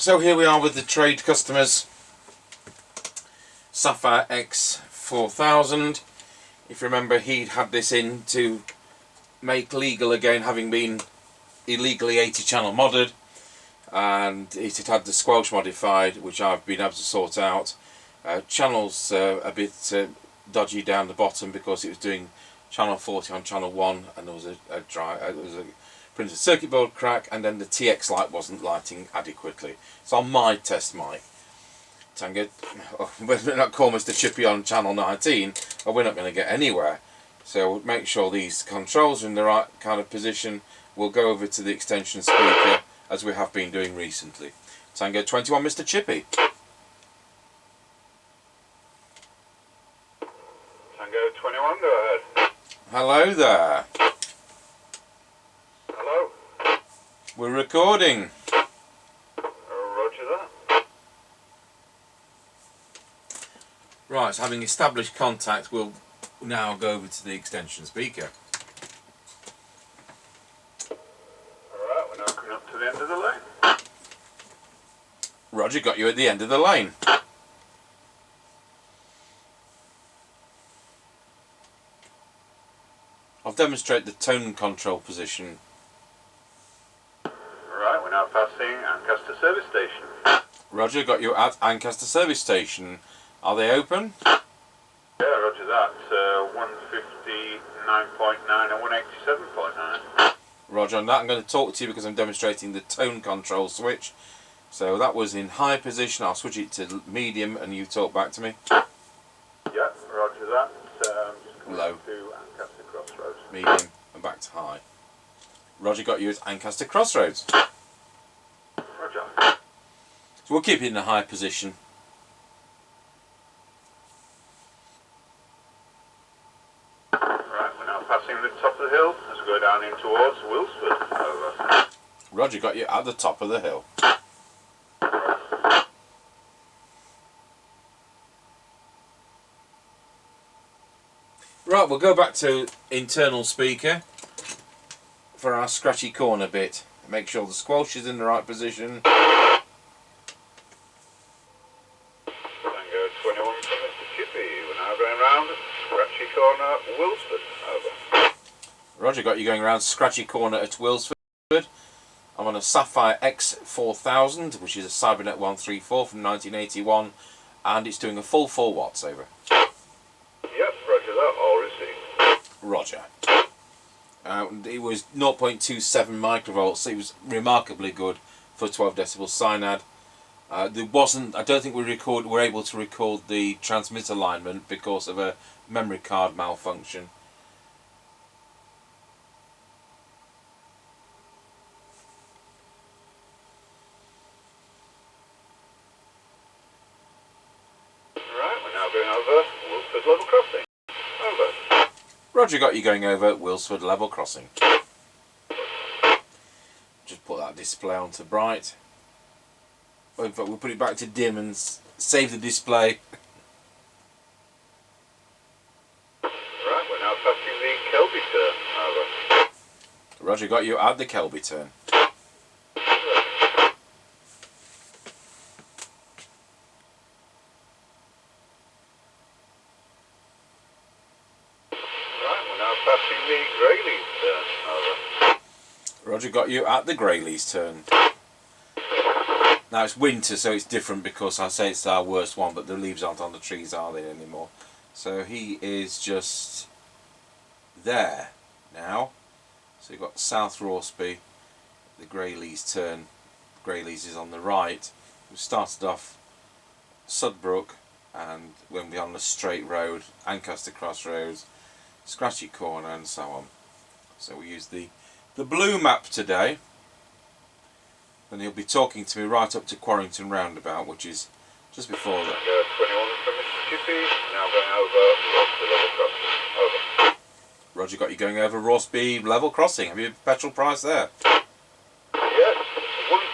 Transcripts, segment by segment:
So here we are with the trade customers Sapphire X4000. If you remember, he'd had this in to make legal again, having been illegally 80 channel modded, and it had had the squelch modified, which I've been able to sort out. Channels a bit dodgy down the bottom because it was doing channel 40 on channel 1, and there was a printed circuit board crack, and then the TX light wasn't lighting adequately. It's on my test mic. Tango, we're not call Mr. Chippie on channel 19, or we're not going to get anywhere. So make sure these controls are in the right kind of position. We'll go over to the extension speaker as we have been doing recently. Tango 21, Mr. Chippie. Tango 21, go ahead. Hello there. Hello. We're recording. Roger that. Right, so having established contact, we'll now go over to the extension speaker. Alright, we're now coming up to the end of the lane. Roger, got you at the end of the lane. I'll demonstrate the tone control position. Alright, we're now passing Ancaster service station. Roger, got you at Ancaster service station. Are they open? Yeah, roger that. 159.9 and 187.9. Roger on that. I'm going to talk to you because I'm demonstrating the tone control switch. So that was in high position. I'll switch it to medium and you talk back to me. Yeah, roger that. Just coming Low. to Ancaster Crossroads. Medium and back to high. Roger, got you at Ancaster Crossroads. Roger. So we'll keep it in a high position. Right, we're now passing the top of the hill as we go down in towards Wilsford. Over. Roger, got you at the top of the hill. Right, we'll go back to internal speaker for our scratchy corner bit. Make sure the squelch is in the right position. Tango 21 from Mr. Chippie. We're now going round Scratchy Corner, Wilsford. Over. Roger, got you going around scratchy corner at Wilsford. I'm on a Sapphire X4000, which is a Cybernet 134 from 1981, and it's doing a full 4 watts. Over. Yep, roger that, all received. Roger. It was 0.27 microvolts. It was remarkably good for 12 decibel synad. There wasn't. I don't think we're able to record the transmit alignment because of a memory card malfunction. Right, we're now going over Wilsford Level Crossing. Over. Roger, got you going over Wilsford level crossing. Just put that display onto bright. Oh, in fact, we'll put it back to dim and save the display. Right, we're now passing the Kelby turn. Over. Roger, got you at the Kelby turn. Right, we're now passing the Greyleys turn. Over. Roger, got you at the Greyleys turn. Now it's winter, so it's different because I say it's our worst one, but the leaves aren't on the trees, are they, anymore? So he is just there now. So you've got South Rawsby, the Greyleys turn. Greyleys is on the right. We started off Sudbrook, and when we're on the straight road, Ancaster Crossroads, Scratchy Corner, and so on. So we use the blue map today. And he'll be talking to me right up to Quarrington Roundabout, which is just before that. Tango 21 from Mr. Chippie. Now going over Wilsford Level Crossing. Over. Roger, got you going over Rawsby level crossing. Have you a petrol price there? Yes, 149.7.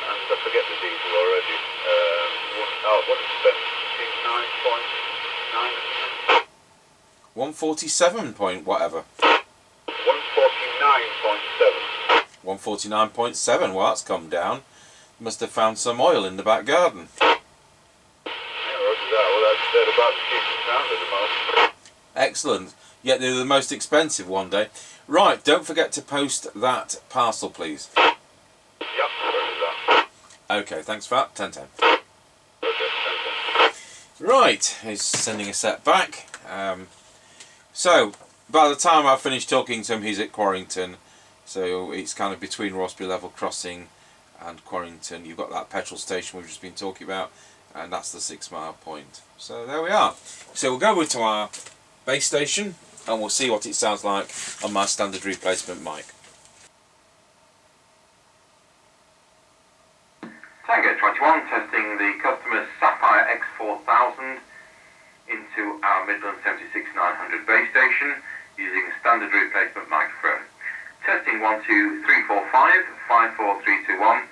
And I forget the diesel already. 179.9. 147 point whatever. 149.7. 149.7. Well, that's come down. Must have found some oil in the back garden. Yeah, roger that. Well, they're about to keep the sound at the moment. Excellent. Yet they're the most expensive one day. Right, don't forget to post that parcel, please. Yep, roger that. Okay, thanks for that. 10-10. Okay, 10-10. Right, he's sending a set back. So, by the time I finish talking to him, he's at Quarrington. So it's kind of between Rossby Level Crossing and Quarrington. You've got that petrol station we've just been talking about, and that's the 6 mile point. So there we are. So we'll go over to our base station and we'll see what it sounds like on my standard replacement mic. Tango 21, testing the customer's Sapphire X4000 into our Midland 76900 base station using standard replacement microphone. Testing 1, 2, 3, 4, 5, 5, 4, 3, 2, 1.